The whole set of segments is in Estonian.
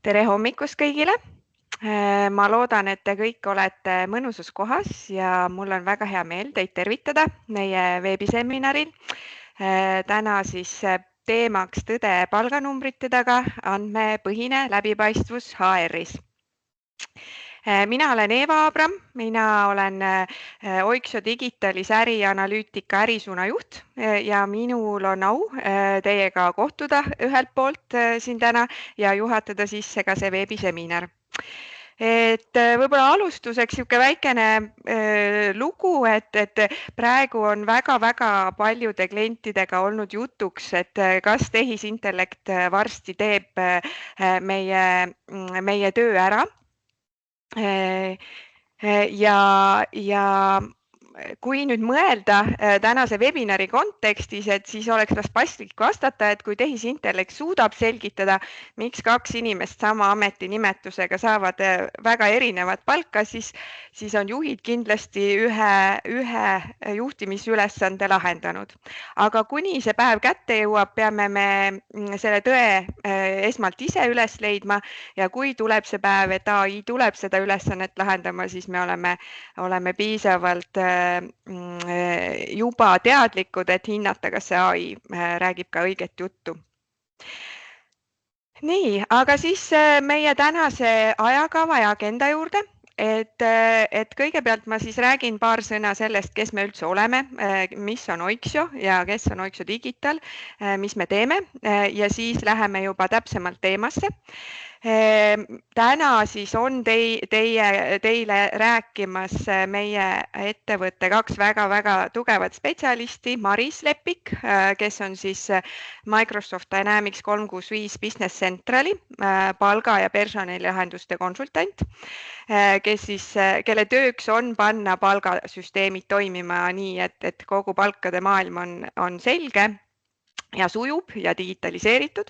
Tere hommikust kõigile! Ma loodan, et te kõik olete mõnusas kohas ja mul on väga hea meel teid tervitada meie veebiseminaril. Täna siis teemaks tõde palganumbrite taga, andmepõhine läbipaistvus HR-is. Mina olen Eeva Abram, mina olen Oiksio Digitalis ärianalüütika ärisuuna juht ja minul on au teiega kohtuda ühelt poolt siin täna ja juhatada sisse ka see veebiseminar. Et võib-olla alustuseks niisugune väikene lugu, et praegu on väga-väga paljude klientidega olnud jutuks, et kas tehisintellekt varsti teeb meie töö ära. Ja kui nüüd mõelda tänase webinari kontekstis, et siis oleks vast paslik vastata, et kui tehisintellekt suudab selgitada, miks kaks inimest sama ametinimetusega saavad väga erinevat palka, siis on juhid kindlasti ühe juhtimisülesande lahendanud. Aga kuni see päev kätte jõuab, peame me selle tõe esmalt ise üles leidma ja kui tuleb see päev, et AI tuleb seda ülesannet lahendama, siis me oleme piisavalt juba teadlikud, et hinnata, kas see AI räägib ka õiget juttu. Nii, aga siis meie tänase ajakava ja agenda juurde. Et kõigepealt ma siis räägin paar sõna sellest, kes me üldse oleme, mis on Oiksio ja kes on Oiksio Digital, mis me teeme ja siis läheme juba täpsemalt teemasse. Täna siis on teile rääkimas meie ettevõtte kaks väga-väga tugevat spetsialisti, Maris Lepik, kes on siis Microsoft Dynamics 365 Business Centrali palga- ja personalilahenduste konsultant, kelle tööks on panna palgasüsteemid toimima nii, et kogu palkade maailm on selge ja sujub ja digitaliseeritud.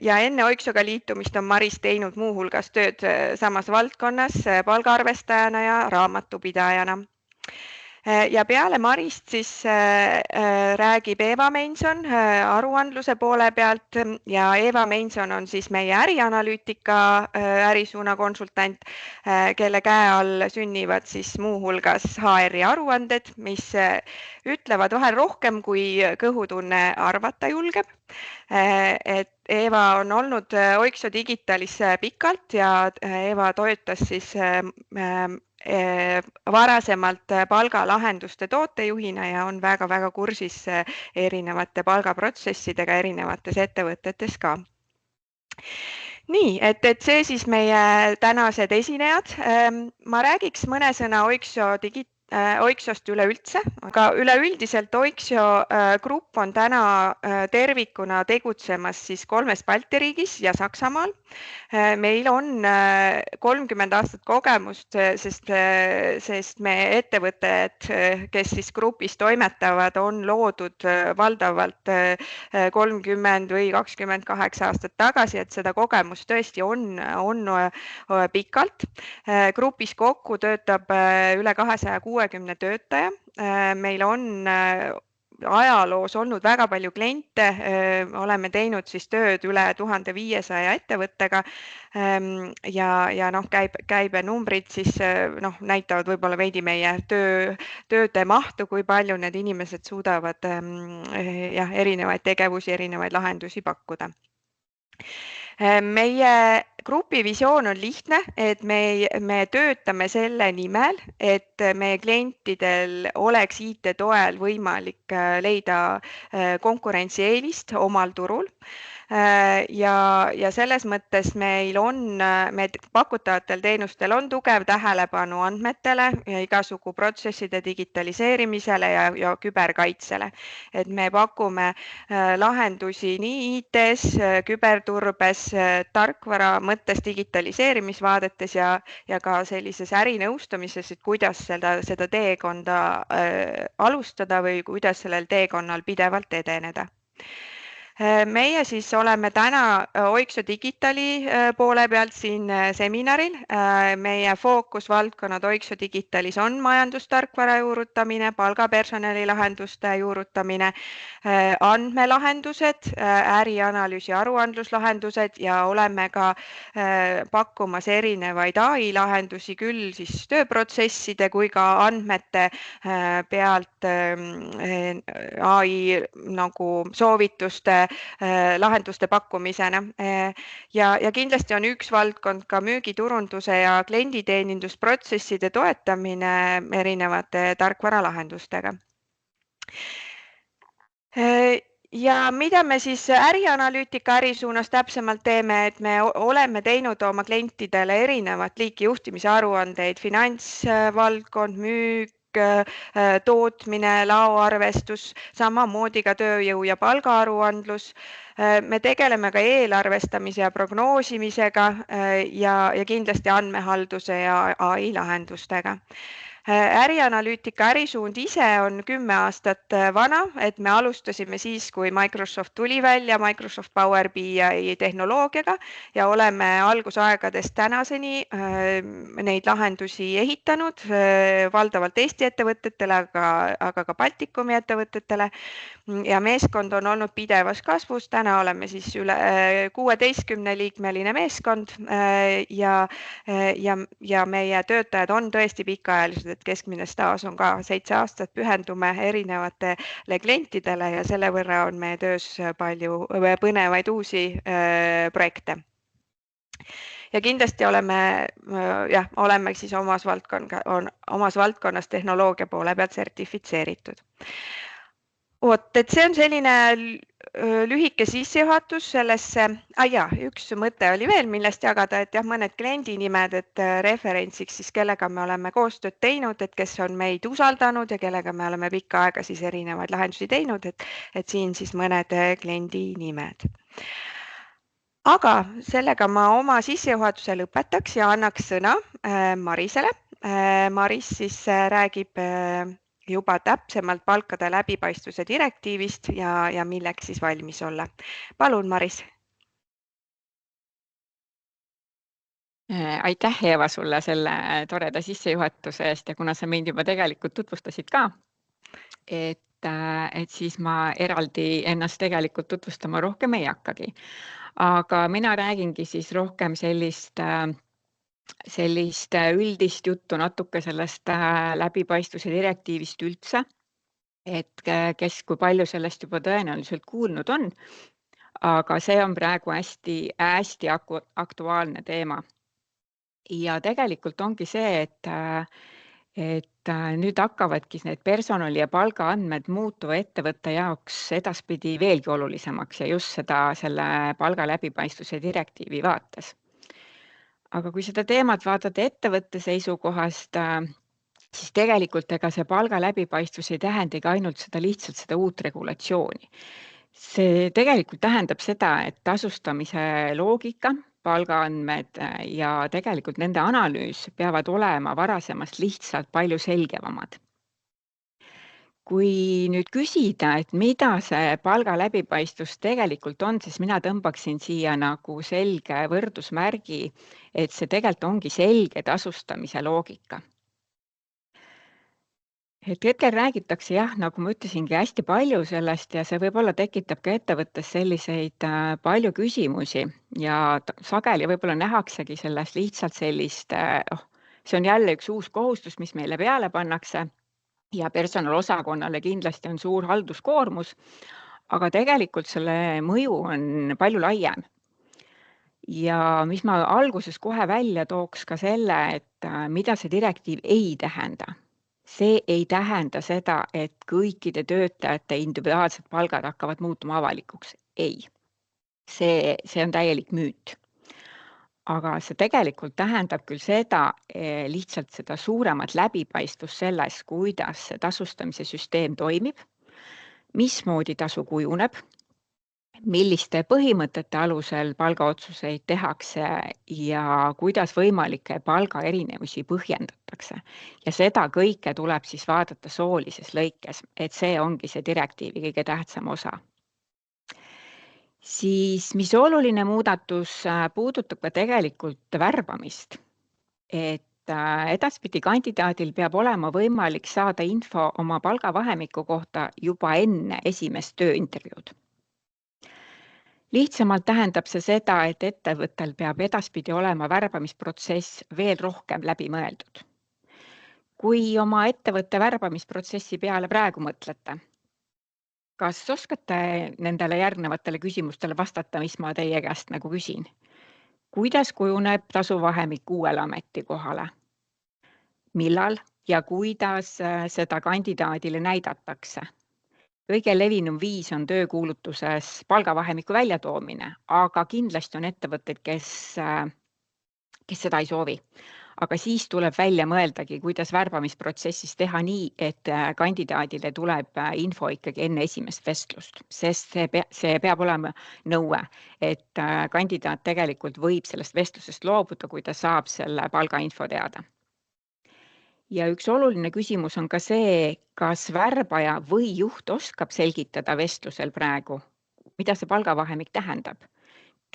Ja enne Oiksioga liitumist on Maris teinud muuhulgas tööd samas valdkonnas palgaarvestajana ja raamatupidajana. Ja peale Marist siis räägib Eva Meinson aruandluse poole pealt ja Eva Meinson on siis meie ärianalüütika ärisuuna konsultant, kelle käe all sünnivad siis muuhulgas HR-i aruanded, mis ütlevad vahel rohkem, kui kõhutunne arvata julgeb. Et Eva on olnud Oiksio Digitalis pikalt ja Eva toetas siis varasemalt palgalahenduste tootejuhina ja on väga-väga kursis erinevate palgaprotsessidega erinevates ettevõtetes ka. Nii, et see siis meie tänased esinejad. Ma räägiks mõne sõna Oiksiost üleüldse, aga üleüldiselt Oiksio grupp on täna tervikuna tegutsemas siis 3 Balti riigis ja Saksamaal. Meil on 30 aastat kogemust, sest me ettevõtted, kes siis grupis toimetavad, on loodud valdavalt 30 või 28 aastat tagasi, et seda kogemust tõesti on pikalt. Grupis kokku töötab üle 260 töötaja. Meil on ajaloos olnud väga palju kliente, oleme teinud siis tööd üle 1500 ettevõttega ja käibenumbrid siis näitavad võib-olla veidi meie tööde mahtu, kui palju need inimesed suudavad erinevaid tegevusi, erinevaid lahendusi pakkuda. Meie grupi visioon on lihtne, et me töötame selle nimel, et meie klientidel oleks IT toel võimalik leida konkurentsieelist omal turul. Ja selles mõttes meil pakutavatel teenustel on tugev tähelepanu andmetele ja igasugu protsesside digitaliseerimisele ja küberkaitsele. Et me pakume lahendusi nii IT-s, küberturbes, tarkvara mõttes digitaliseerimisvaadetes ja ka sellises ärinõustamises, et kuidas seda teekonda alustada või kuidas sellel teekonnal pidevalt edeneda. Meie siis oleme täna Oiksio Digitali poole pealt siin seminaril. Meie fookusvaldkonnad Oiksio Digitalis on majandustarkvara juurutamine, palgapersonali lahenduste juurutamine, andmelahendused, ärianalüüsi aruandluslahendused ja oleme ka pakkumas erinevaid AI lahendusi küll siis tööprotsesside kui ka andmete pealt AI nagu soovituste lahenduste pakkumisena. Ja kindlasti on üks valdkond ka müügiturunduse ja klienditeenindusprotsesside toetamine erinevate tarkvaralahendustega. Ja mida me siis ärianalüütika ärisuunas täpsemalt teeme, et me oleme teinud oma klientidele erinevat liiki juhtimise aruandeid, finantsvaldkond, müük, tootmine, laoarvestus, samamoodi ka tööjõu ja palgaaruandlus. Me tegeleme ka eelarvestamise ja prognoosimisega ja kindlasti andmehalduse ja AI lahendustega. Ärianalüütika ärisuund ise on 10 aastat vana, et me alustasime siis, kui Microsoft tuli välja Microsoft Power BI tehnoloogiaga ja oleme algusaegadest tänaseni neid lahendusi ehitanud valdavalt Eesti ettevõtetele, aga ka Baltikumi ettevõtetele. Ja meeskond on olnud pidevas kasvus, täna oleme siis üle 16-liikmeline meeskond ja meie töötajad on tõesti pikaajalised, et keskmine staaž on ka 7 aastat, pühendume erinevatele klientidele ja selle võrra on meie töös palju põnevaid uusi projekte. Ja kindlasti oleme siis omas valdkonnas tehnoloogia poole pealt sertifitseeritud. Et see on selline lühike sissejuhatus sellesse. Üks mõte oli veel, millest jagada, et mõned kliendinimed, et referentsiks siis kellega me oleme koostööd teinud, et kes on meid usaldanud ja kellega me oleme pikka aega siis erinevaid lahendusi teinud, et siin siis mõned kliendinimed. Aga sellega ma oma sissejuhatuse lõpetaks ja annaks sõna Marisele. Maris siis räägib juba täpsemalt palkade läbipaistvuse direktiivist ja milleks siis valmis olla. Palun, Maris. Aitäh, Eeva, sulle selle toreda sissejuhatuse eest ja kuna sa mind juba tegelikult tutvustasid ka, et siis ma eraldi ennast tegelikult tutvustama rohkem ei hakkagi. Aga mina räägingi siis rohkem sellist üldist juttu natuke sellest läbipaistvuse direktiivist üldse, et kes kui palju sellest juba tõenäoliselt kuulnud on, aga see on praegu hästi aktuaalne teema. Ja tegelikult ongi see, et nüüd hakkavadki need personali ja palgaandmed muutuva ettevõtte jaoks edaspidi veelgi olulisemaks ja just selle palga läbipaistvuse direktiivi vaates. Aga kui seda teemat vaadata ettevõtte seisukohast, siis tegelikult ega see palga läbipaistvus ei tähendagi ainult lihtsalt seda uut regulatsiooni. See tegelikult tähendab seda, et tasustamise loogika, palgaandmed ja tegelikult nende analüüs peavad olema varasemast lihtsalt palju selgemad. Kui nüüd küsida, et mida see palga läbipaistvus tegelikult on, siis mina tõmbaksin siia nagu selge võrdusmärgi, et see tegelikult ongi selge tasustamise loogika. Et hetkel räägitakse nagu ma ütlesingi, hästi palju sellest ja see võib-olla tekitab ka ettevõttes selliseid palju küsimusi ja sageli võib-olla nähaksegi sellest lihtsalt sellist, see on jälle üks uus kohustus, mis meile peale pannakse ja personalosakonnale kindlasti on suur halduskoormus, aga tegelikult selle mõju on palju laiem. Ja mis ma alguses kohe välja tooks ka selle, et mida see direktiiv ei tähenda. See ei tähenda seda, et kõikide töötajate individuaalsed palgad hakkavad muutuma avalikuks. Ei. See on täielik müüt. Aga see tegelikult tähendab küll seda, lihtsalt seda suuremat läbipaistvust selles, kuidas see tasustamise süsteem toimib, mismoodi tasu kujuneb, milliste põhimõtete alusel palgaotsuseid tehakse ja kuidas võimalikke palgaerinevusi põhjendatakse. Ja seda kõike tuleb siis vaadata soolises lõikes, et see ongi see direktiivi kõige tähtsam osa. Siis mis oluline muudatus puudutab ka tegelikult värbamist, et edaspidi kandidaadil peab olema võimalik saada info oma palgavahemiku kohta juba enne esimest tööintervjuud. Lihtsamalt tähendab see seda, et ettevõttel peab edaspidi olema värbamisprotsess veel rohkem läbi mõeldud. Kui oma ettevõtte värbamisprotsessi peale praegu mõtlete, kas oskate nendele järgnevatele küsimustele vastata, mis ma teie käest nagu küsin? Kuidas kujuneb tasuvahemik uuele ametikohale? Millal ja kuidas seda kandidaadile näidatakse? Kõige levinum viis on töökuulutuses palgavahemiku väljatoomine, aga kindlasti on ettevõtteid, kes seda ei soovi. Aga siis tuleb välja mõeldagi, kuidas värbamisprotsessis teha nii, et kandidaadile tuleb info ikkagi enne esimest vestlust, sest see peab olema nõue, et kandidaat tegelikult võib sellest vestlusest loobuda, kui ta saab selle palgainfo teada. Ja üks oluline küsimus on ka see, kas värbaja või juht oskab selgitada vestlusel praegu, mida see palgavahemik tähendab.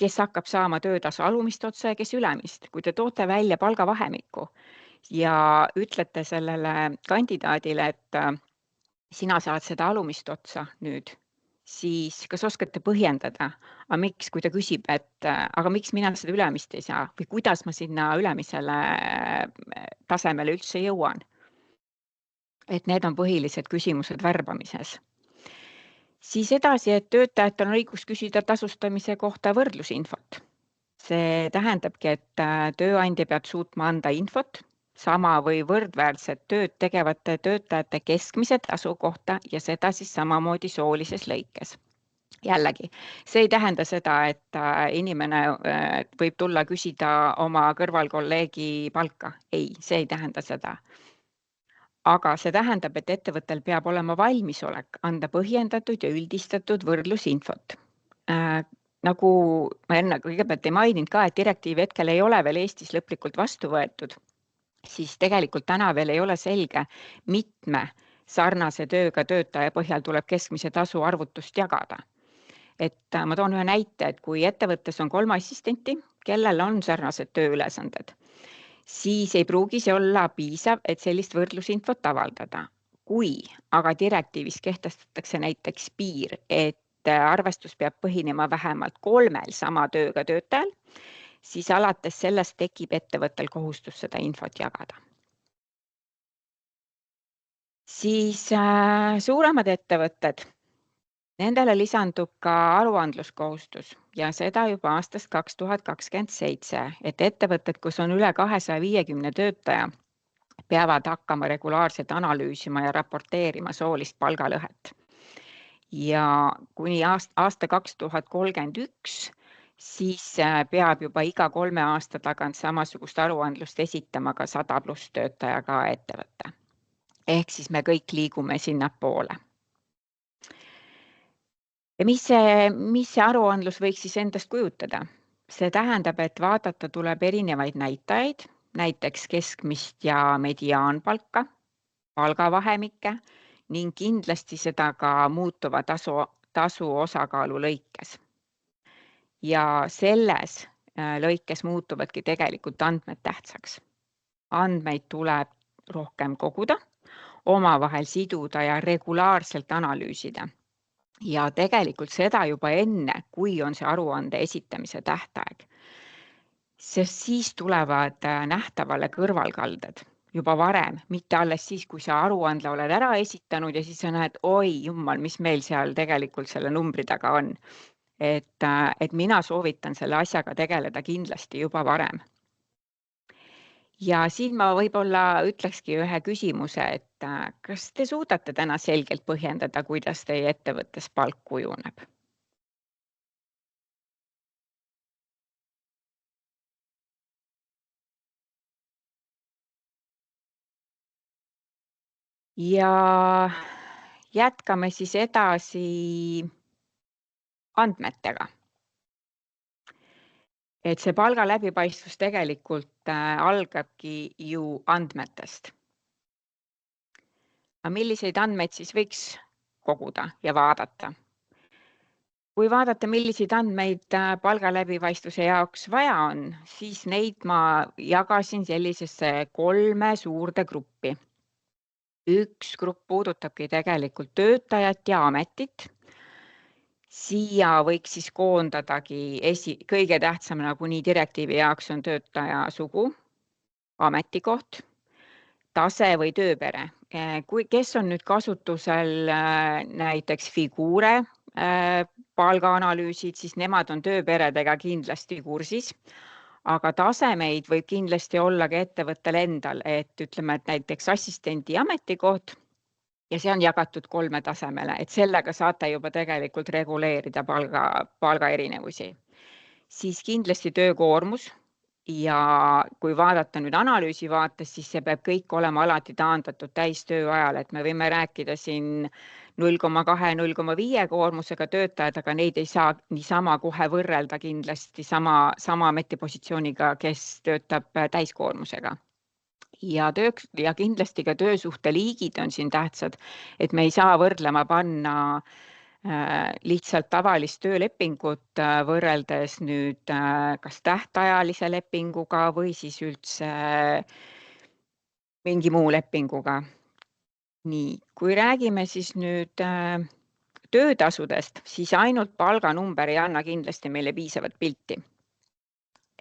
Kes hakkab saama töötasu alumist otsa ja kes ülemist. Kui te toote välja palgavahemiku ja ütlete sellele kandidaadile, et sina saad seda alumist otsa nüüd, siis kas oskate põhjendada, aga miks, kui ta küsib, et aga miks mina seda ülemist ei saa või kuidas ma sinna ülemisele tasemele üldse jõuan? Et need on põhilised küsimused värbamises. Siis edasi, et töötajatel on õigus küsida tasustamise kohta võrdlusinfot. See tähendabki, et tööandja peab suutma anda infot sama või võrdväärset tööd tegevate töötajate keskmise tasu kohta ja seda siis samamoodi soolises lõikes. Jällegi, see ei tähenda seda, et inimene võib tulla küsida oma kõrvalkolleegi palka. Ei, see ei tähenda seda. Aga see tähendab, et ettevõttel peab olema valmisolek anda põhjendatud ja üldistatud võrdlusinfot. Nagu ma enne kõigepealt ei maininud ka, et direktiiv hetkel ei ole veel Eestis lõplikult vastu võetud, siis tegelikult täna veel ei ole selge, mitme sarnase tööga töötaja põhjal tuleb keskmise tasu arvutust jagada. Et ma toon ühe näite, et kui ettevõttes on 3 assistenti, kellel on sarnased tööülesanded, siis ei pruugi see olla piisav, et sellist võrdlusinfot avaldada. Kui aga direktiivis kehtestatakse näiteks piir, et arvestus peab põhinema vähemalt 3 sama tööga töötajal, siis alates sellest tekib ettevõttel kohustus seda infot jagada. Siis suuremad ettevõtted, nendele lisandub ka aruandluskohustus ja seda juba aastast 2027, et ettevõtted, kus on üle 250 töötaja, peavad hakkama regulaarselt analüüsima ja raporteerima soolist palgalõhet. Ja kuni aasta 2031, siis peab juba iga 3 aasta tagant samasugust aruandlust esitama ka 100+ töötajaga ettevõte. Ehk siis me kõik liigume sinnapoole. Ja mis see aruandlus võiks siis endast kujutada? See tähendab, et vaadata tuleb erinevaid näitajaid, näiteks keskmist ja mediaanpalka, palgavahemikke ning kindlasti seda ka muutuva tasu osakaalu lõikes. Ja selles lõikes muutuvadki tegelikult andmed tähtsaks. Andmeid tuleb rohkem koguda, omavahel siduda ja regulaarselt analüüsida. Ja tegelikult seda juba enne, kui on see aruande esitamise tähtaeg. Sest siis tulevad nähtavale kõrvalkalded juba varem, mitte alles siis, kui sa aruandle oled ära esitanud ja siis sa näed, oi jumal, mis meil seal tegelikult selle numbri taga on. Et mina soovitan selle asjaga tegeleda kindlasti juba varem. Ja siin ma võib-olla ütlekski ühe küsimuse, et kas te suudate täna selgelt põhjendada, kuidas teie ettevõttes palk kujuneb? Ja jätkame siis edasi andmetega. Et see palga läbipaistvus tegelikult algabki ju andmetest. Aga milliseid andmeid siis võiks koguda ja vaadata? Kui vaadata, milliseid andmeid palga läbipaistvuse jaoks vaja on, siis neid ma jagasin sellisesse 3 suurde gruppi. Üks grupp puudutabki tegelikult töötajat ja ametit. Siia võiks siis koondadagi kõige tähtsam nagunii direktiivi jaoks on töötaja sugu, ametikoht, tase või tööpere. Kes on nüüd kasutusel näiteks Figure palgaanalüüsid, siis nemad on tööperedega kindlasti kursis, aga tasemeid võib kindlasti olla ka ettevõttel endal, et ütleme, et näiteks assistendi ametikoht ja see on jagatud 3 tasemele, et sellega saate juba tegelikult reguleerida palga erinevusi. Siis kindlasti töökoormus ja kui vaadata nüüd analüüsi vaates, siis see peab kõik olema alati taandatud täistööajal, et me võime rääkida siin 0,2–0,5 koormusega töötajad, aga neid ei saa niisama kohe võrrelda kindlasti sama ametipositsiooniga, kes töötab täiskoormusega. Ja kindlasti ka töösuhte liigid on siin tähtsad, et me ei saa võrdlema panna lihtsalt tavalist töölepingut võrreldes nüüd kas tähtajalise lepinguga või siis üldse mingi muu lepinguga. Nii, kui räägime siis nüüd töötasudest, siis ainult palganumber ei anna kindlasti meile piisavat pilti.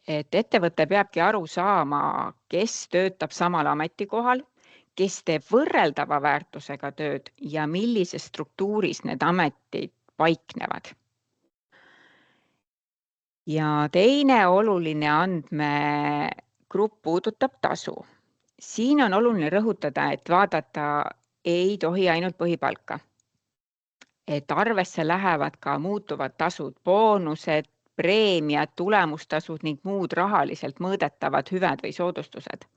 Et ettevõte peabki aru saama, kes töötab samal ametikohal, kes teeb võrreldava väärtusega tööd ja millises struktuuris need ametid paiknevad. Ja teine oluline andmegrupp puudutab tasu. Siin on oluline rõhutada, et vaadata ei tohi ainult põhipalka. Et arvesse lähevad ka muutuvad tasud, boonused, preemiad, tulemustasud ning muud rahaliselt mõõdetavad hüved või soodustused.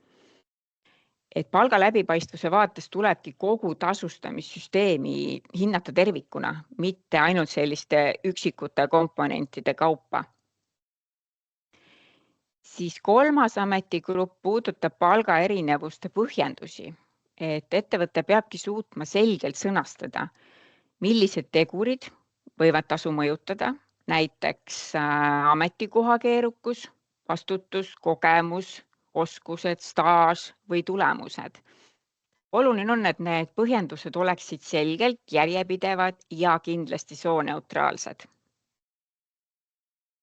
Et palga läbipaistvuse vaates tulebki kogu tasustamissüsteemi hinnata tervikuna, mitte ainult selliste üksikute komponentide kaupa. Siis 3. ametigrupp puudutab palga erinevuste põhjendusi, et ettevõte peabki suutma selgelt sõnastada, millised tegurid võivad tasu mõjutada, näiteks ametikoha keerukus, vastutus, kogemus, oskused, staaž või tulemused. Oluline on, et need põhjendused oleksid selgelt järjepidevad ja kindlasti sooneutraalsed.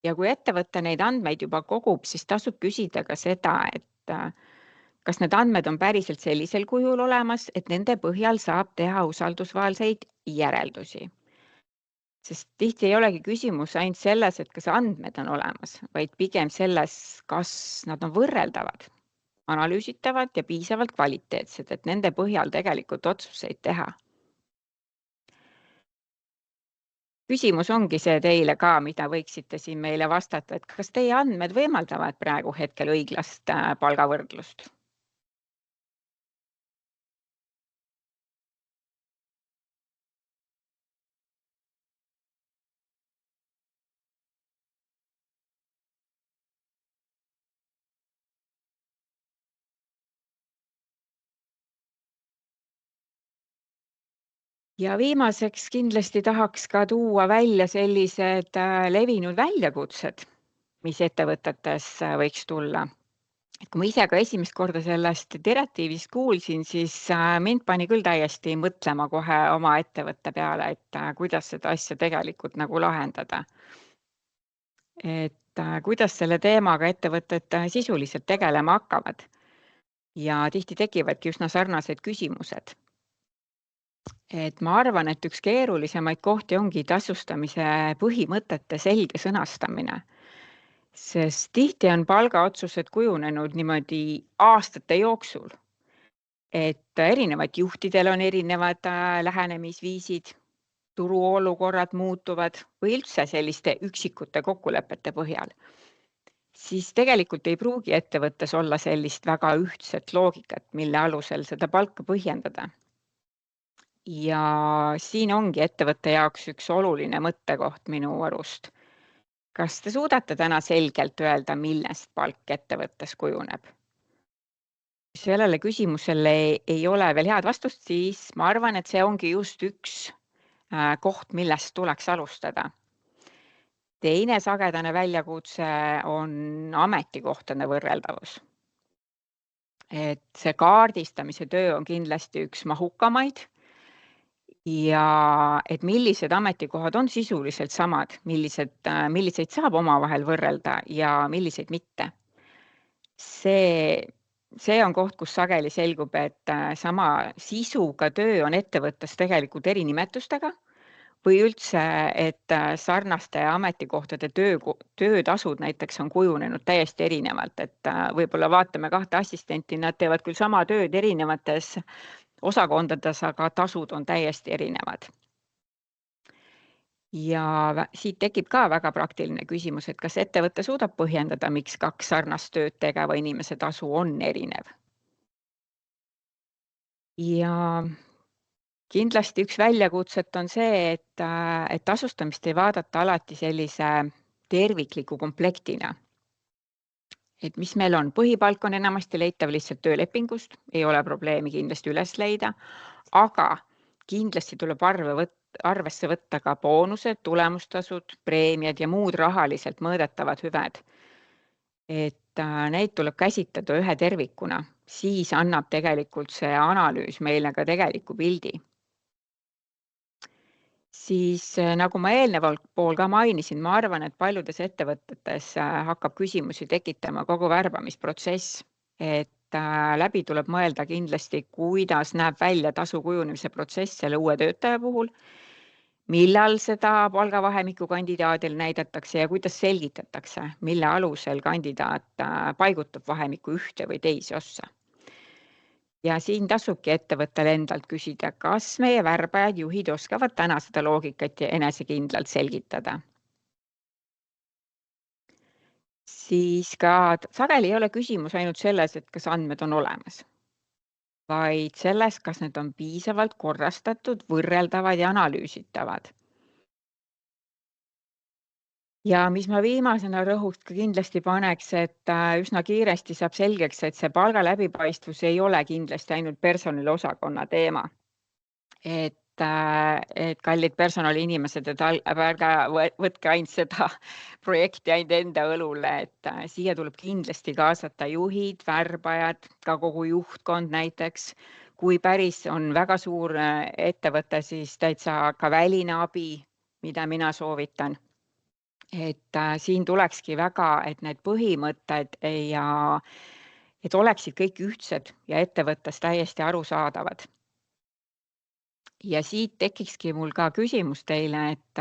Ja kui ettevõte neid andmeid juba kogub, siis tasub küsida ka seda, et kas need andmed on päriselt sellisel kujul olemas, et nende põhjal saab teha usaldusväärseid järeldusi. Sest tihti ei olegi küsimus ainult selles, et kas andmed on olemas, vaid pigem selles, kas nad on võrreldavad, analüüsitavad ja piisavalt kvaliteetsed, et nende põhjal tegelikult otsuseid teha. Küsimus ongi see teile ka, mida võiksite siin meile vastata, et kas teie andmed võimaldavad praegu hetkel õiglast palgavõrdlust? Ja viimaseks kindlasti tahaks ka tuua välja sellised levinud väljakutsed, mis ettevõtetes võiks tulla. Kui ma ise ka esimest korda sellest direktiivist kuulsin, siis mind pani küll täiesti mõtlema kohe oma ettevõtte peale, et kuidas seda asja tegelikult nagu lahendada. Et kuidas selle teemaga ettevõtted sisuliselt tegelema hakkavad. Ja tihti tekivadki üsna sarnased küsimused. Et ma arvan, et üks keerulisemaid kohti ongi tasustamise põhimõtete selge sõnastamine, sest tihti on palgaotsused kujunenud niimoodi aastate jooksul, et erinevad juhtidel on erinevad lähenemisviisid, turuolukorrad muutuvad või üldse selliste üksikute kokkulepete põhjal. Siis tegelikult ei pruugi ettevõttes olla sellist väga ühtset loogikat, mille alusel seda palka põhjendada. Ja siin ongi ettevõtte jaoks üks oluline mõttekoht minu arust. Kas te suudate täna selgelt öelda, millest palk ettevõttes kujuneb? Kui sellele küsimusele ei ole veel head vastust, siis ma arvan, et see ongi just üks koht, millest tuleks alustada. Teine sagedane väljakutse on ametikohtade võrreldavus. Et see kaardistamise töö on kindlasti üks mahukamaid ja et millised ametikohad on sisuliselt samad, milliseid saab omavahel võrrelda ja milliseid mitte. See on koht, kus sageli selgub, et sama sisuga töö on ettevõttes tegelikult eri nimetustega või üldse, et sarnaste ametikohtade töötasud näiteks on kujunenud täiesti erinevalt, et võib-olla vaatame 2 assistenti, nad teevad küll sama tööd erinevates osakondades, aga tasud on täiesti erinevad. Ja siit tekib ka väga praktiline küsimus, et kas ettevõte suudab põhjendada, miks 2 sarnast tööd tegeva inimese tasu on erinev. Ja kindlasti üks väljakutset on see, et tasustamist ei vaadata alati sellise tervikliku komplektina. Et mis meil on? Põhipalk on enamasti leitav lihtsalt töölepingust, ei ole probleemi kindlasti üles leida, aga kindlasti tuleb arvesse võtta ka boonused, tulemustasud, preemiad ja muud rahaliselt mõõdetavad hüved. Et neid tuleb käsitleda ühe tervikuna, siis annab tegelikult see analüüs meile ka tegeliku pildi. Siis nagu ma eelneval pool ka mainisin, ma arvan, et paljudes ettevõtetes hakkab küsimusi tekitama kogu värbamisprotsess, et läbi tuleb mõelda kindlasti, kuidas näeb välja tasu kujunemise protsess selle uue töötaja puhul, millal seda palgavahemiku kandidaadil näidatakse ja kuidas selgitatakse, mille alusel kandidaat paigutab vahemiku ühte või teise ossa. Ja siin tasubki ettevõttel endalt küsida, kas meie värbajad juhid oskavad täna seda loogikat ja enesekindlalt selgitada. Siis ka sageli ei ole küsimus ainult selles, et kas andmed on olemas, vaid selles, kas need on piisavalt korrastatud, võrreldavad ja analüüsitavad. Ja mis ma viimasena rõhust ka kindlasti paneks, et üsna kiiresti saab selgeks, et see palga läbipaistvus ei ole kindlasti ainult personaliosakonna teema. Et kallid personaliinimesed, et ärge võtke ainult seda projekti ainult enda õlule, et siia tuleb kindlasti kaasata juhid, värbajad, ka kogu juhtkond näiteks. Kui päris on väga suur ettevõte, siis täitsa ka väline abi, mida mina soovitan. Et siin tulekski väga, et need põhimõtted ja et oleksid kõik ühtsed ja ettevõttes täiesti arusaadavad. Ja siit tekikski mul ka küsimus teile, et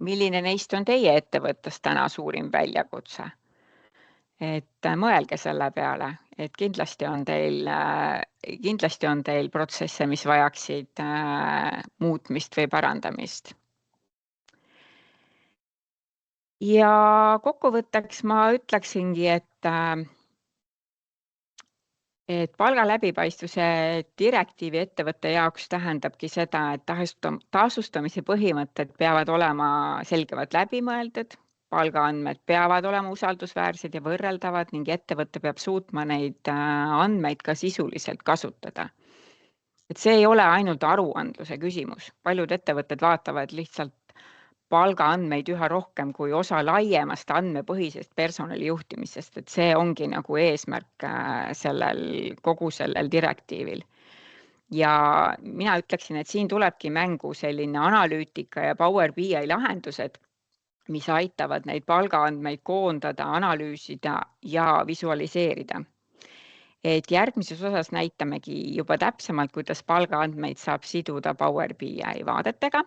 milline neist on teie ettevõttes täna suurim väljakutse? Et mõelge selle peale, et kindlasti on teil protsesse, mis vajaksid muutmist või parandamist. Ja kokkuvõtteks ma ütleksingi, et palga läbipaistvuse direktiivi ettevõtte jaoks tähendabki seda, et tasustamise põhimõtted peavad olema selgemalt läbimõeldud, palgaandmed peavad olema usaldusväärsed ja võrreldavad ning ettevõte peab suutma neid andmeid ka sisuliselt kasutada. Et see ei ole ainult aruandluse küsimus. Paljud ettevõtted vaatavad lihtsalt palgaandmeid üha rohkem kui osa laiemast andmepõhisest personalijuhtimisest, et see ongi nagu eesmärk kogu sellel direktiivil. Ja mina ütleksin, et siin tulebki mängu selline analüütika ja Power BI lahendused, mis aitavad neid palgaandmeid koondada, analüüsida ja visualiseerida. Et järgmises osas näitamegi juba täpsemalt, kuidas palgaandmeid saab siduda Power BI vaadetega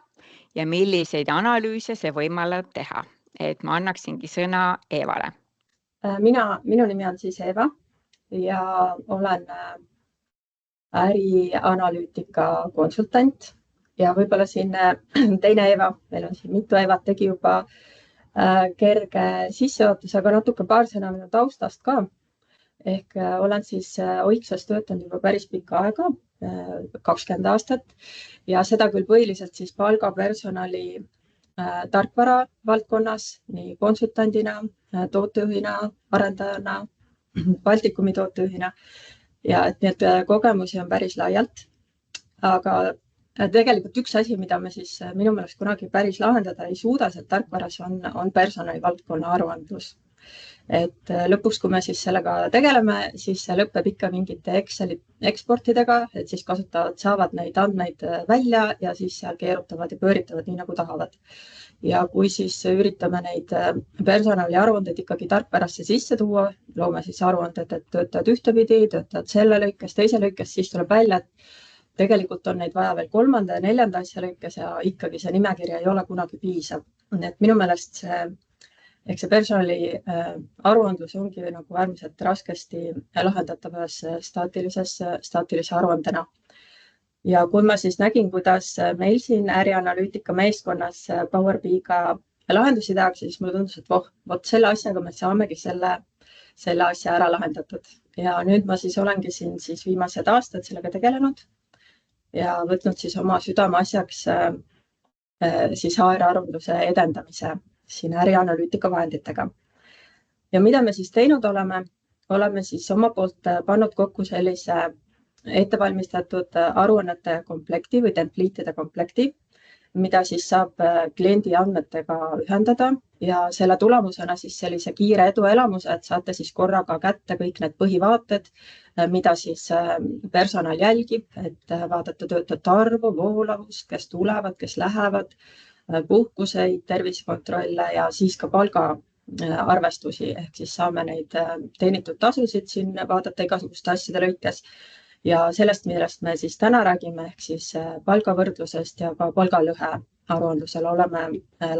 ja milliseid analüüse see võimaldab teha. Et ma annaksingi sõna Eevale. Minu nimi on siis Eeva ja olen ärianalüütika konsultant ja võib-olla siin teine Eeva, meil on siin mitu Eevat, tegi juba kerge sissejuhatus, aga natuke paar sõna minu taustast ka. Ehk olen siis Oiksas töötanud juba päris pikka aega, 20 aastat ja seda küll põhiliselt siis palgapersonali tarkvara valdkonnas, nii konsultandina, tootejuhina, arendajana, Baltikumi tootejuhina ja et need kogemusi on päris laialt. Aga tegelikult üks asi, mida me siis minu meelest kunagi päris lahendada ei suuda, seal tarkvaras on personalivaldkonna aruandlus. Et lõpuks, kui me siis sellega tegeleme, siis see lõpeb ikka mingite Exceli eksportidega, et siis saavad neid andmeid välja ja siis seal keerutavad ja pööritavad nii nagu tahavad. Ja kui siis üritame neid personaliaruandeid ikkagi tarkvarasse sisse tuua, loome siis aruanded, et töötajad ühtepidi, töötajad selle lõikes, teise lõikes, siis tuleb välja, et tegelikult on neid vaja veel 3. ja 4. asja lõikes ja ikkagi see nimekiri ei ole kunagi piisav. Et minu meelest see personali aruandlus ongi nagu äärmiselt raskesti lahendatavas staatilise aruandena. Ja kui ma siis nägin, kuidas meil siin ärianalüütika meeskonnas Power BI-ga lahendusi tehakse, siis mulle tundus, et vot selle asjaga me saamegi selle asja ära lahendatud. Ja nüüd ma siis olengi siin siis viimased aastad sellega tegelenud ja võtnud siis oma südameasjaks siis HR-arvunduse edendamise siin ärianalüütika vahenditega. Ja mida me siis teinud oleme siis oma poolt pannud kokku sellise ettevalmistatud aruannete komplekti või templiitide komplekti, mida siis saab kliendi andmetega ühendada ja selle tulemusena siis sellise kiire eduelamuse, et saate siis korraga kätte kõik need põhivaated, mida siis personal jälgib, et vaadata töötajate arvu, voolavust, kes tulevad, kes lähevad, puhkuseid, tervisekontrolle ja siis ka palgaarvestusi, ehk siis saame neid teenitud tasusid siin vaadata igasuguste asjade lõikes. Ja sellest, millest me siis täna räägime, ehk siis palgavõrdlusest ja ka palgalõhe aruandlusel oleme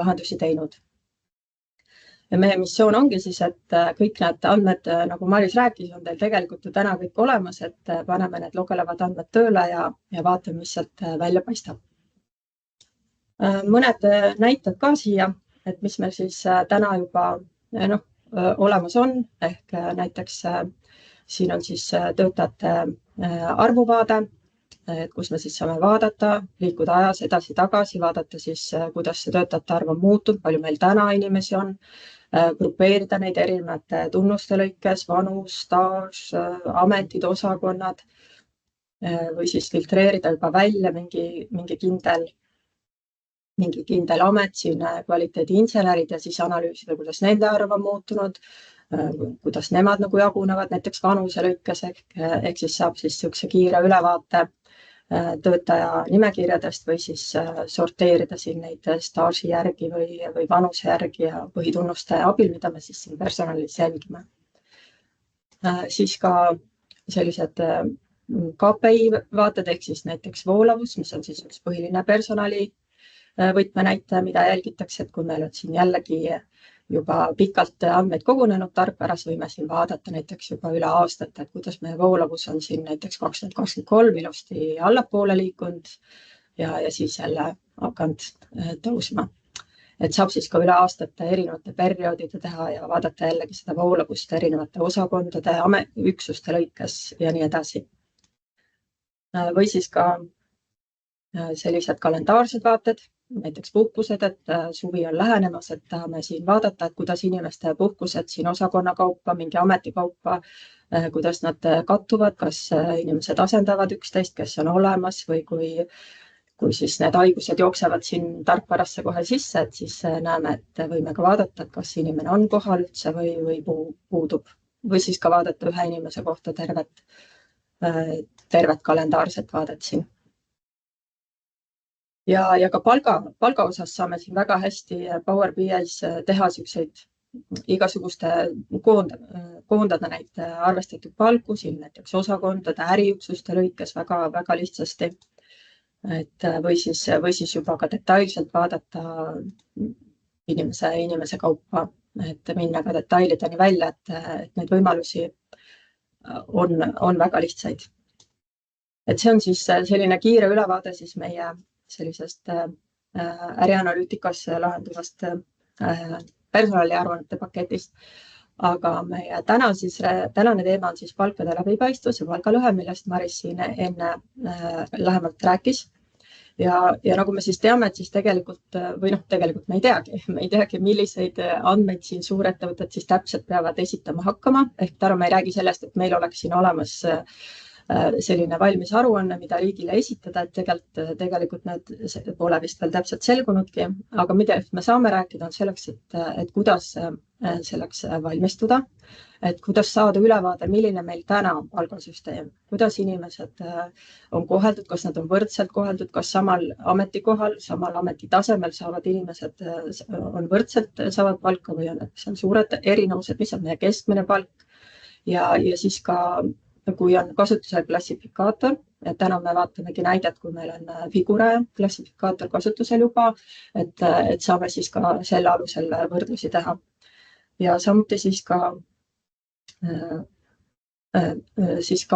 lahendusi teinud. Ja meie missioon ongi siis, et kõik need andmed, nagu Maris rääkis, on teil tegelikult ju täna kõik olemas, et paneme need lugelevad andmed tööle ja vaatame, mis sealt välja paistab. Mõned näited ka siia, et mis meil siis täna juba olemas on, ehk näiteks siin on siis töötajate arvuvaade, kus me siis saame vaadata, liikuda ajas edasi-tagasi, vaadata siis, kuidas see töötajate arv on muutunud, palju meil täna inimesi on, grupeerida neid erinevate tunnuste lõikes, vanus, staaž, ametid, osakonnad või siis filtreerida juba välja mingi kindel amet, siin kvaliteediinsenerid ja siis analüüsida, kuidas nende arv on muutunud, kuidas nemad nagu jagunevad näiteks vanuse lõikes, ehk siis saab siis niisuguse kiire ülevaate töötaja nimekirjadest või siis sorteerida siin neid staaži järgi või vanuse järgi ja põhitunnuste abil, mida me siis siin personalis jälgime. Siis ka sellised KPI vaated ehk siis näiteks voolavus, mis on siis üks põhiline personali võtmenäitaja, mida jälgitakse, et kui meil on siin jällegi juba pikalt andmeid kogunenud tarkvaras, võime siin vaadata näiteks juba üle aastate, et kuidas meie voolavus on siin näiteks 2023 ilusti allapoole liikunud ja siis jälle hakanud tõusma. Et saab siis ka üle aastate erinevate perioodide teha ja vaadata jällegi seda voolavust erinevate osakondade, üksuste lõikes ja nii edasi. Või siis ka sellised kalendaarsed vaated, näiteks puhkused, et suvi on lähenemas, et tahame siin vaadata, et kuidas inimeste puhkused siin osakonna kaupa, mingi ameti kaupa, kuidas nad kattuvad, kas inimesed asendavad üksteist, kes on olemas või kui siis need haigused jooksevad siin tarkvarasse kohe sisse, et siis näeme, et võime ka vaadata, et kas inimene on kohal üldse või puudub. Või siis ka vaadata ühe inimese kohta tervet kalendaarset vaadet siin. Ja ka palga osas saame siin väga hästi Power BI-s teha selliseid igasuguste koondada neid arvestatud palku siin näiteks osakondade, äriüksuste lõikes väga lihtsasti. Või siis juba ka detailselt vaadata inimese kaupa, et minna ka detailideni välja, et neid võimalusi on väga lihtsaid. Et see on siis selline kiire ülevaade siis meie sellisest ärianalüütikas lahenduvast personaliaruannete paketist. Aga meie tänane teema on siis palkade läbipaistvus ja palgalõhe, millest Maris siin enne lähemalt rääkis. Ja nagu me siis teame, et siis tegelikult me ei teagi, milliseid andmeid siin suurettevõtted siis täpselt peavad esitama hakkama. Ehk täna me ei räägi sellest, et meil oleks siin olemas selline valmis aruanne, mida riigile esitada, et tegelikult need pole vist veel täpselt selgunudki, aga mida me saame rääkida on selleks, et kuidas selleks valmistuda, et kuidas saada ülevaade, milline meil täna on palgasüsteem, kuidas inimesed on koheldud, kas nad on võrdselt koheldud, kas samal ametikohal, samal ametitasemel saavad inimesed, on võrdselt, saavad palka või on seal suured erinevused, mis on meie keskmine palk ja siis ka kui on kasutusel klassifikaator, et täna me vaatamegi näidet, kui meil on Figure klassifikaator kasutusel juba, et saame siis ka selle alusel võrdlusi teha. Ja samuti siis ka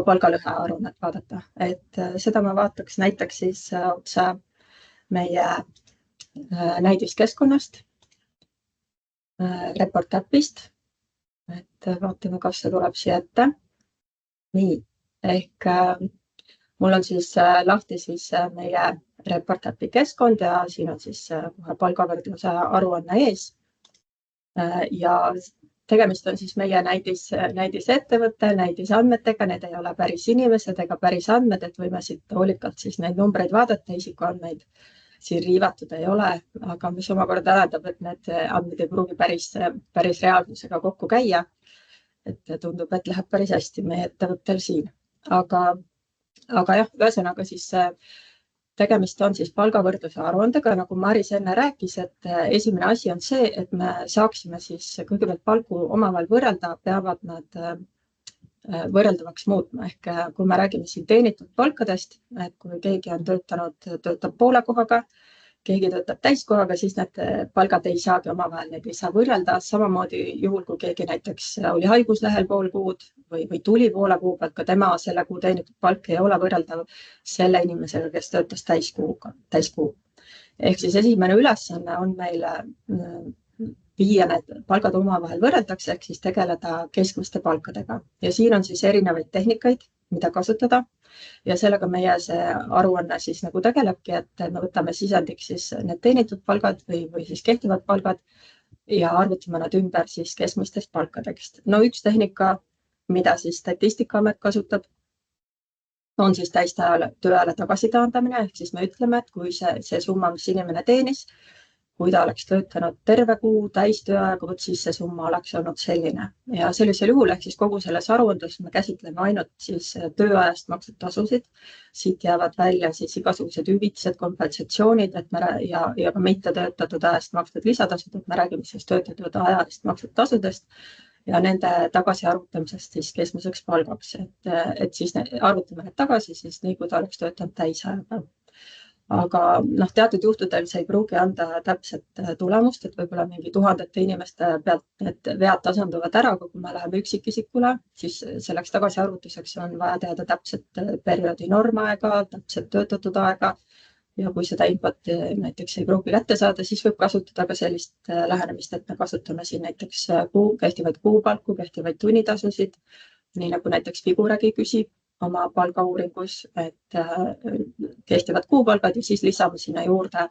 palgalõhe aruannet vaadata, et seda ma vaataks näiteks siis otse meie näidiskeskkonnast, report äpist, et vaatame, kas see tuleb siia ette. Nii, ehk mul on siis lahti siis meie report äpi keskkond ja siin on siis kohe palgavõrdluse aruanne ees. Ja tegemist on siis meie näidisettevõtte, näidisandmetega, need ei ole päris inimesed ega päris andmed, et võime siit hoolikalt siis neid numbreid vaadata, isikuandmeid siin riivatud ei ole, aga mis omakorda tähendab, et need andmed ei pruugi päris reaalsusega kokku käia. Et tundub, et läheb päris hästi meie ettevõttel siin. Aga jah, ühesõnaga siis tegemist on siis palgavõrdluse aruandega, nagu Maris enne rääkis, et esimene asi on see, et me saaksime siis kõigepealt palku omavahel võrrelda, peavad nad võrreldavaks muutma. Ehk kui me räägime siin teenitud palkadest, et kui keegi on töötab poole kohaga, keegi töötab täiskohaga, siis need palgad ei saagi omavahel, need ei saa võrrelda. Samamoodi juhul, kui keegi näiteks oli haiguslehel pool kuud või tuli poole kuu pealt, ka tema selle kuu teenitud palk ei ole võrreldav selle inimesega, kes töötas täiskuu. Ehk siis esimene ülesanne on meil viia need palgad omavahel võrreldakse, ehk siis tegeleda keskmiste palkadega. Ja siin on siis erinevaid tehnikaid, mida kasutada. Ja sellega meie see aruanne siis nagu tegelebki, et me võtame sisendiks siis need teenitud palgad või siis kehtivad palgad ja arvutame nad ümber siis keskmistest palkadest. No üks tehnika, mida siis Statistikaamet kasutab, on siis täistööajale tagasitaandamine, ehk siis me ütleme, et kui see summa, mis inimene teenis, kui ta oleks töötanud terve kuu täistööaega, siis see summa oleks olnud selline. Ja sellisel juhul, ehk siis kogu selles aruandes me käsitleme ainult siis tööajast makstud tasusid. Siit jäävad välja siis igasugused hüvitised, kompensatsioonid ja ka mitte töötatud ajast makstud lisatasud, et me räägime siis töötatud ajast makstud tasudest ja nende tagasi arvutamisest siis keskmiseks palgaks. Et siis arvutame need tagasi, siis nii kui ta oleks töötanud täisajaga. Aga teatud juhtudel see ei pruugi anda täpset tulemust, et võib-olla mingi tuhandete inimeste pealt need vead tasanduvad ära, aga kui me läheme üksikisikule, siis selleks tagasiarvutuseks on vaja teada täpset perioodi normaega, täpset töötatud aega ja kui seda infot näiteks ei pruugi kätte saada, siis võib kasutada ka sellist lähenemist, et me kasutame siin näiteks kehtivaid kuupalku, kehtivaid tunnitasusid, nii nagu näiteks Figuregi küsib oma palgauuringus, et kehtivad kuupalgad ja siis lisame sinna juurde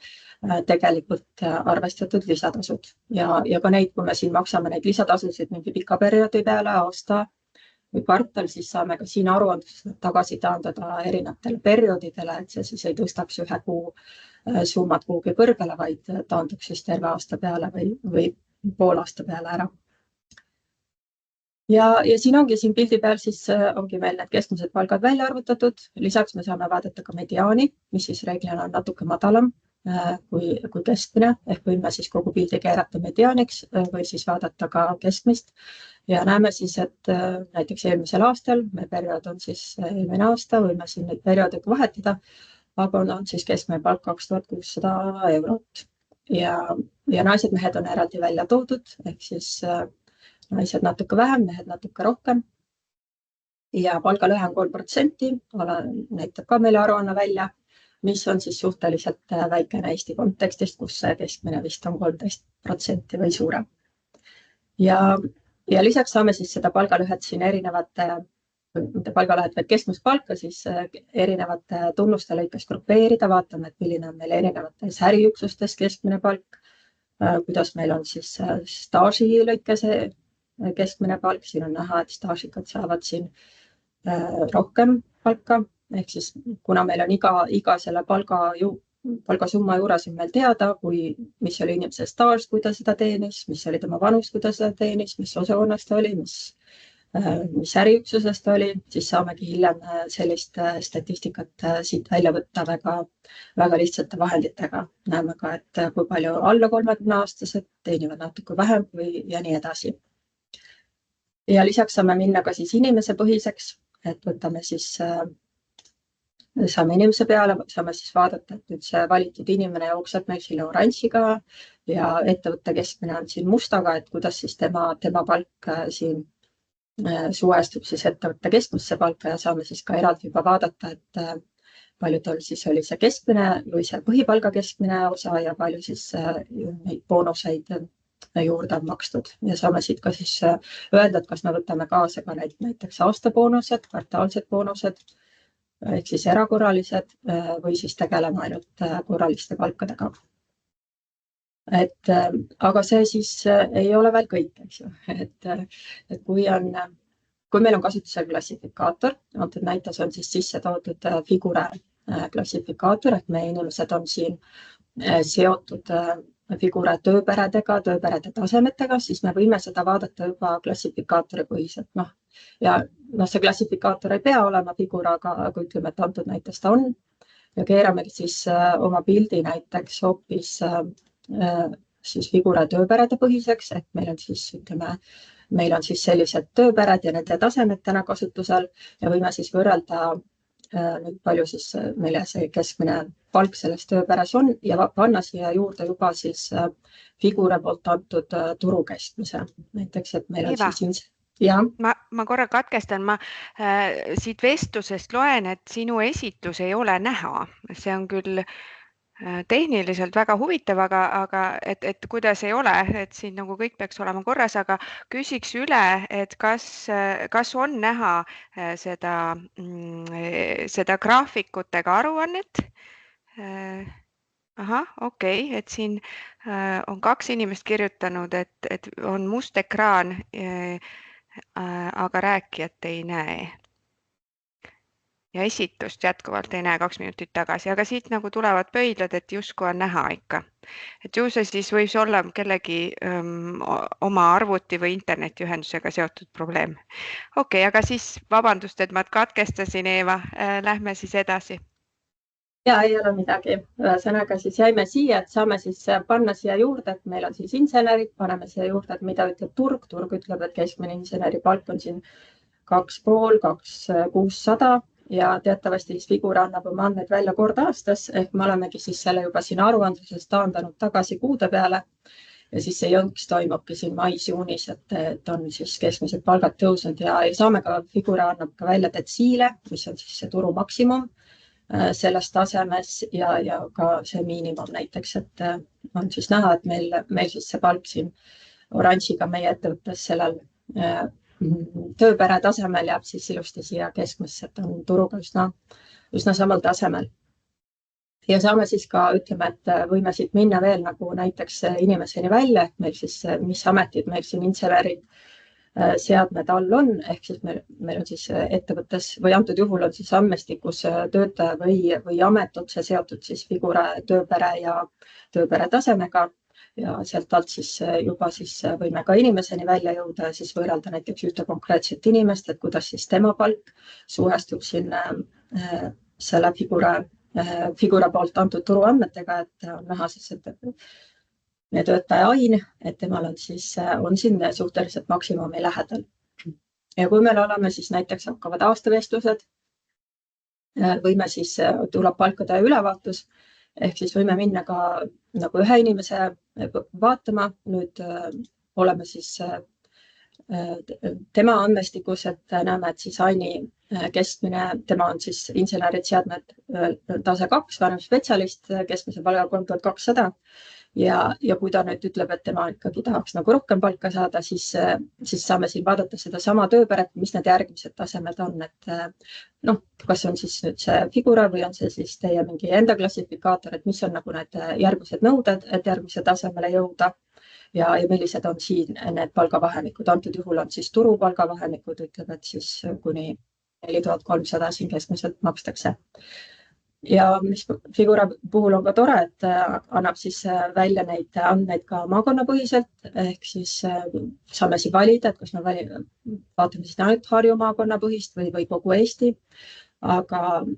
tegelikult arvestatud lisatasud. Ja ka neid, kui me siin maksame neid lisatasusid mingi pika perioodi peale, aasta või kvartal, siis saame ka siin aruandluses tagasi taandada erinevatele perioodidele, et see siis ei tõstaks ühe kuu summad kuhugi kõrgele, vaid taanduks siis terve aasta peale või pool aasta peale ära. Ja siin ongi siin pildi peal, siis ongi meil need keskmised palgad välja arvutatud. Lisaks me saame vaadata ka mediaani, mis siis reeglina on natuke madalam kui keskmine, ehk võime siis kogu pildi keerata mediaaniks või siis vaadata ka keskmist. Ja näeme siis, et näiteks eelmisel aastal, meie periood on siis eelmine aasta, võime siin neid perioodiga vahetada, aga on siis keskmine palk 2600 eurot. Ja naised, mehed on eraldi välja toodud, ehk siis naised natuke vähem, mehed natuke rohkem. Ja palgalõhe on 3%, näitab ka meile aruanne välja, mis on siis suhteliselt väikene Eesti kontekstist, kus see keskmine vist on 13% või suurem. Ja lisaks saame siis seda palgalõhet siin mitte palgalõhet, vaid keskmist palka siis erinevate tunnuste lõikes grupeerida, vaatame, et milline on meil erinevates äriüksustes keskmine palk, kuidas meil on siis staaži lõikes keskmine palk, siin on näha, et staažikad saavad siin rohkem palka, ehk siis kuna meil on iga selle palgasumma juures on meil teada, mis oli inimese staaž, kui ta seda teenis, mis oli tema vanus, kui ta seda teenis, mis osakonnast ta oli, mis äriüksusest ta oli, siis saamegi hiljem sellist statistikat siit välja võtta väga lihtsate vahenditega. Näeme ka, et kui palju alla 30-aastased teenivad natuke vähem ja nii edasi. Ja lisaks saame minna ka siis inimese põhiseks, et võtame siis saame inimese peale, saame siis vaadata, et nüüd see valitud inimene jookseb meil selle oranžiga ja ettevõtte keskmine on siin mustaga, et kuidas siis tema palk siin suhestub siis ettevõtte keskmisse palka ja saame siis ka eraldi juba vaadata, et palju tal siis oli see keskmine või see põhipalga keskmine osa ja palju siis neid boonuseid juurde on makstud. Ja saame siit ka siis öelda, et kas me võtame kaasa ka näiteks aastaboonused, kvartaalsed boonused, ehk siis erakorralised või siis tegeleme ainult korraliste palkadega. Aga see siis ei ole veel kõik, eks ju. Et kui meil on kasutusel klassifikaator, antud näites on siis sisse toodud Figure klassifikaator, et meie inimesed on siin seotud Figure tööperedega, tööperede tasemetega, siis me võime seda vaadata juba klassifikaatori põhiselt. Ja see klassifikaator ei pea olema Figure, aga ütleme, et antud näites ta on. Ja keerame siis oma pildi näiteks hoopis siis Figure tööperede põhiseks, et meil on siis sellised tööpered ja nende tasemed täna kasutusel ja võime siis võrrelda nüüd palju siis meile see keskmine palk selles tööperes on ja panna siia juurde juba siis Figure poolt antud turukeskmise. Näiteks, et meil on siis... Ja. Ma korra katkestan, ma siit vestlusest loen, et sinu esitlus ei ole näha. See on küll tehniliselt väga huvitav, aga et kuidas ei ole, et siin nagu kõik peaks olema korras, aga küsiks üle, et kas on näha seda graafikutega aruannet? Okei, et siin on 2 inimest kirjutanud, et on must ekraan, aga rääkijat ei näe. Ja esitlust jätkuvalt ei näe 2 minutit tagasi, aga siit nagu tulevad pöidlad, et justkui on näha ikka. Et ju see siis võis olla kellegi oma arvuti või internetiühendusega seotud probleem. Okei, aga siis vabandust, et ma katkestasin, Eeva, lähme siis edasi. Ja ei ole midagi. Ühesõnaga siis jäime siia, et saame siis panna siia juurde, et meil on siis insenerid, paneme siia juurde, et mida ütleb turg. Turg ütleb, et keskmine inseneri palk on siin 2,5–2600 ja teatavasti siis Figure annab oma andmeid välja kord aastas, ehk me olemegi siis selle juba siin aruandluses taandanud tagasi kuude peale ja siis see jõnks toimubki siin mais-juunis, et on siis keskmised palgad tõusnud ja saame ka Figure annab ka välja detsiile, mis on siis see turu maksimum selles tasemes ja ka see miinimum näiteks, et on siis näha, et meil siis see palk siin oranžiga meie ettevõttes sellel tööpere tasemel jääb siis ilusti siia keskmisse, et on turuga üsna samal tasemel. Ja saame siis ka, ütleme, et võime siit minna veel nagu näiteks inimeseni välja, et meil siis, mis ametid meil siin insenerid seadmed all on, ehk siis meil on siis ettevõttes või antud juhul on siis andmestikus töötaja või amet otse seotud siis Figure tööpere ja tööpere tasemega ja sealt alt siis juba siis võime ka inimeseni välja jõuda ja siis võrrelda näiteks ühte konkreetset inimest, et kuidas siis tema palk suhestub siin selle Figure poolt antud turuandmetega, et on näha siis, et töötaja ain, et temal on siin suhteliselt maksimumi lähedal. Ja kui meil oleme siis näiteks hakkavad aastavestlused, võime siis tuleb palkade ülevaatus, ehk siis võime minna ka nagu ühe inimese vaatama, nüüd oleme siis tema andmestikus, et näeme, et siis aini keskmine, tema on siis insenerid seadmed tase 2, vanem spetsialist, keskmise palga 3200 ja kui ta nüüd ütleb, et tema ikkagi tahaks nagu rohkem palka saada, siis saame siin vaadata seda sama tööperet, mis need järgmised tasemed on, et kas on siis nüüd see Figure või on see siis teie mingi enda klassifikaator, et mis on nagu need järgmised nõuded, et järgmise tasemele jõuda ja millised on siin need palgavahemikud. Antud juhul on siis turupalgavahemikud, ütleb, et siis kuni 4300 siin keskmiselt makstakse. Ja mis Figura puhul on ka tore, et annab siis välja neid andmeid ka maakonnapõhiselt, ehk siis saame siin valida, et kas me vaatame siis ainult Harju maakonnapõhist või kogu Eesti, aga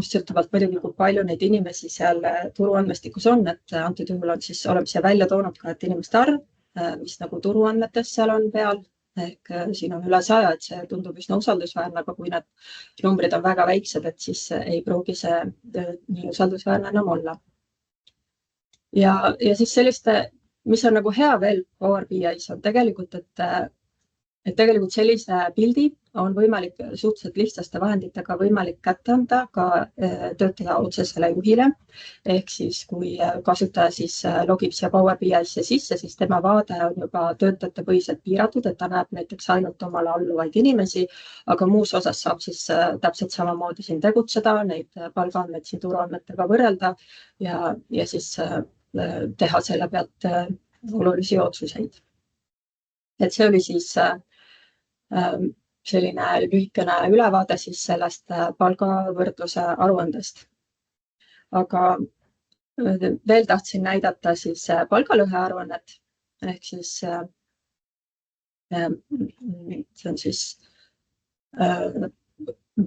sõltuvalt muidugi, kui palju neid inimesi seal turuandmestikus on, et antud juhul on siis, oleme siia välja toonud ka, et inimeste arv, mis nagu turuandmetes seal on peal, ehk siin on üle 100, et see tundub üsna usaldusväärne, aga kui need numbrid on väga väiksed, et siis ei pruugi see nii usaldusväärne enam olla. Ja siis selliste, mis on nagu hea veel Power BI-s on tegelikult, et tegelikult sellise pildi on võimalik suhteliselt lihtsaste vahenditega võimalik kätte anda ka töötaja otsesele juhile. Ehk siis, kui kasutaja siis logib siia Power BI-sse sisse, siis tema vaade on juba töötajate põhiselt piiratud, et ta näeb näiteks ainult omale alluvaid inimesi, aga muus osas saab siis täpselt samamoodi siin tegutseda, neid palgaandmeid siin turuandmetega võrrelda ja siis teha selle pealt olulisi otsuseid. Et see oli siis selline lühikene ülevaade siis sellest palgavõrdluse aruandest. Aga veel tahtsin näidata siis palgalõhe aruannet, ehk siis see on siis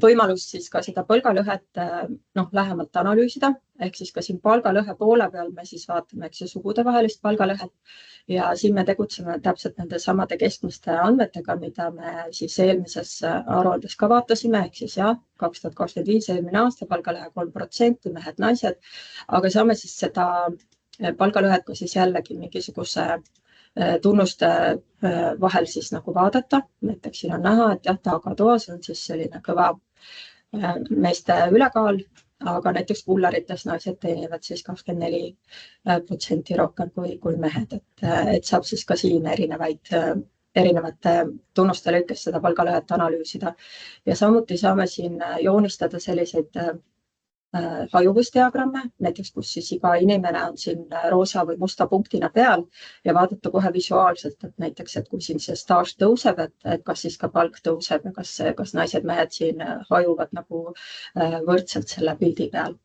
võimalus siis ka seda palgalõhet lähemalt analüüsida, ehk siis ka siin palgalõhe poole peal me siis vaatame, eks ju, sugudevahelist palgalõhet ja siin me tegutseme täpselt nende samade keskmiste andmetega, mida me siis eelmises aruandes ka vaatasime, ehk siis 2025 eelmine aasta palgalõhe 3%, mehed, naised, aga saame siis seda palgalõhet ka siis jällegi mingisuguse tunnuste vahel siis nagu vaadata. Näiteks siin on näha, et tagatoas on siis selline kõva meeste ülekaal, aga näiteks kullarites naised teenivad siis 24% rohkem kui mehed, et saab siis ka siin erinevate tunnuste lõikes seda palgalõhet analüüsida. Ja samuti saame siin joonistada selliseid hajuvusdiagramme, näiteks kus siis iga inimene on siin roosa või musta punktina peal ja vaadata kohe visuaalselt, et näiteks, et kui siin see staaž tõuseb, et kas siis ka palk tõuseb ja kas naised-mehed siin hajuvad nagu võrdselt selle pildi peal.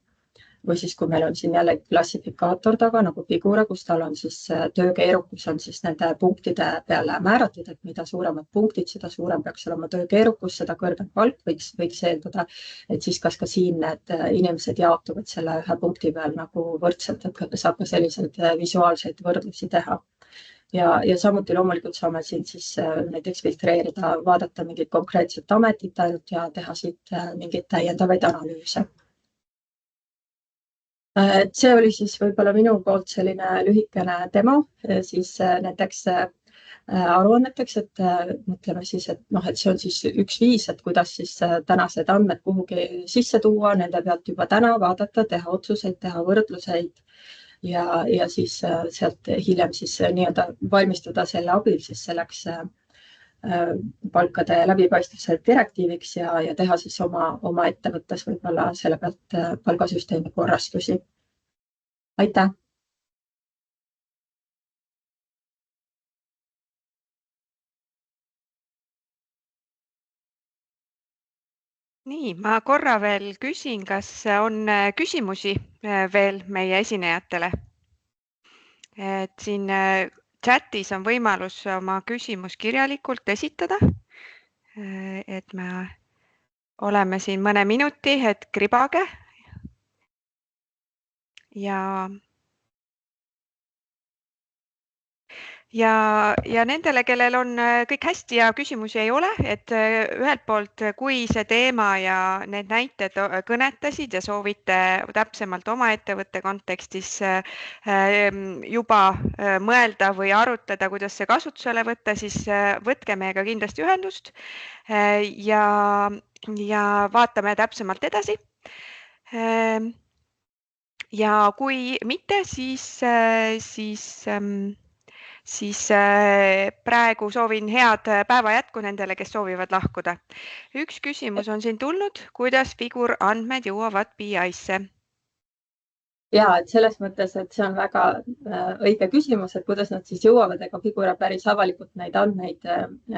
Või siis, kui meil on siin jälle klassifikaator taga nagu Figura, kus tal on siis töö keerukus on siis nende punktide peale määratud, et mida suuremad punktid, seda suurem peaks olema töö keerukus, seda kõrgem palk võiks eeldada, et siis kas ka siin need inimesed jaotuvad selle ühe punkti peal nagu võrdselt, et saab ka selliseid visuaalseid võrdlusi teha. Ja samuti loomulikult saame siin siis näiteks filtreerida, vaadata mingit konkreetset ametit ainult ja teha siit mingeid täiendavaid analüüse. See oli siis võib-olla minu poolt selline lühikene demo, siis näiteks aruanneteks, et mõtleme siis, et see on siis üks viis, et kuidas siis tänased andmed kuhugi sisse tuua, nende pealt juba täna vaadata, teha otsuseid, teha võrdluseid ja siis sealt hiljem siis nii-öelda valmistuda selle abil siis selleks palkade läbipaistvuse direktiiviks ja teha siis oma ettevõttes võib-olla selle pealt palgasüsteemi korrastusi. Aitäh! Nii, ma korra veel küsin, kas on küsimusi veel meie esinejatele? Et siin chatis on võimalus oma küsimus kirjalikult esitada, et me oleme siin mõne minuti, et kribage ja nendele, kellel on kõik hästi ja küsimusi ei ole, et ühelt poolt, kui see teema ja need näited kõnetasid ja soovite täpsemalt oma ettevõtte kontekstis juba mõelda või arutleda, kuidas see kasutusele võtta, siis võtke meiega kindlasti ühendust ja vaatame täpsemalt edasi. Ja kui mitte, siis praegu soovin head päeva jätku nendele, kes soovivad lahkuda. Üks küsimus on siin tulnud, kuidas Figur andmed jõuavad BI-sse? ja et selles mõttes, et see on väga õige küsimus, et kuidas nad siis jõuavad, ega Figura päris avalikult neid andmeid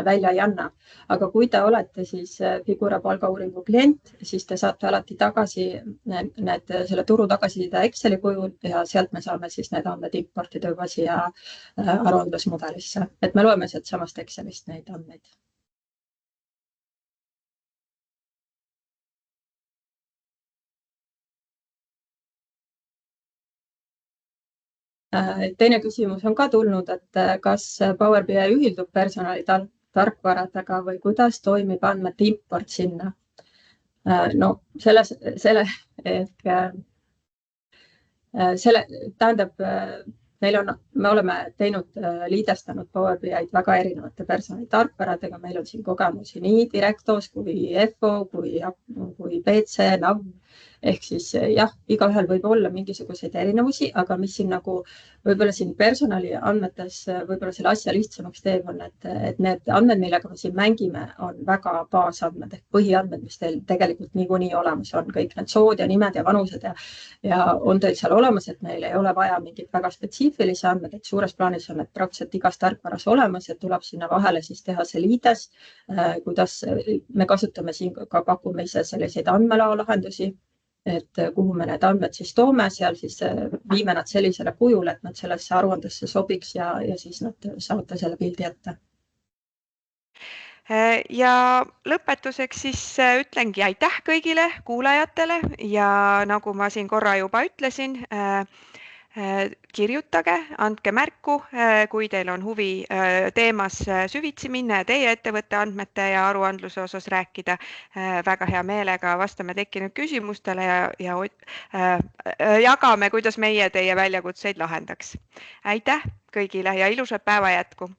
välja ei anna. Aga kui te olete siis Figura palgauuringu klient, siis te saate alati tagasi selle turu tagasiside Exceli kujul ja sealt me saame siis need andmed importida juba siia aruandlusmudelisse, et me loeme sealt samast Excelist neid andmeid. Teine küsimus on ka tulnud, et kas Power BI ühildub personali tarkvaradega või kuidas toimib andmete import sinna? No tähendab, me oleme liidestanud Power BI-d väga erinevate personali tarkvaradega, meil on siin kogemusi nii Directos kui FO kui PC, NAV. Ehk siis jah, igaühel võib olla mingisuguseid erinevusi, aga mis siin nagu võib-olla siin personali andmetes võib-olla selle asja lihtsamaks teeb, on, et need andmed, millega me siin mängime, on väga baasandmed ehk põhiandmed, mis teil tegelikult niikuinii olemas on, kõik need sood ja nimed ja vanused ja on teil seal olemas, et meil ei ole vaja mingit väga spetsiifilisi andmeid, et suures plaanis on need praktiliselt igas tarkvaras olemas ja tuleb sinna vahele siis teha see liides, kuidas me kasutame siin ka pakume ise selliseid andmelao lahendusi, et kuhu me need andmed siis toome, seal siis viime nad sellisele kujul, et nad sellesse aruandesse sobiks ja siis nad saate selle pildi ette. Ja lõpetuseks siis ütlengi aitäh kõigile kuulajatele ja nagu ma siin korra juba ütlesin, kirjutage, andke märku, kui teil on huvi teemas süvitsi minna ja teie ettevõtte andmete ja aruandluse osas rääkida. Väga hea meelega vastame tekkinud küsimustele ja jagame, kuidas meie teie väljakutseid lahendaks. Aitäh kõigile ja ilusat päeva jätku!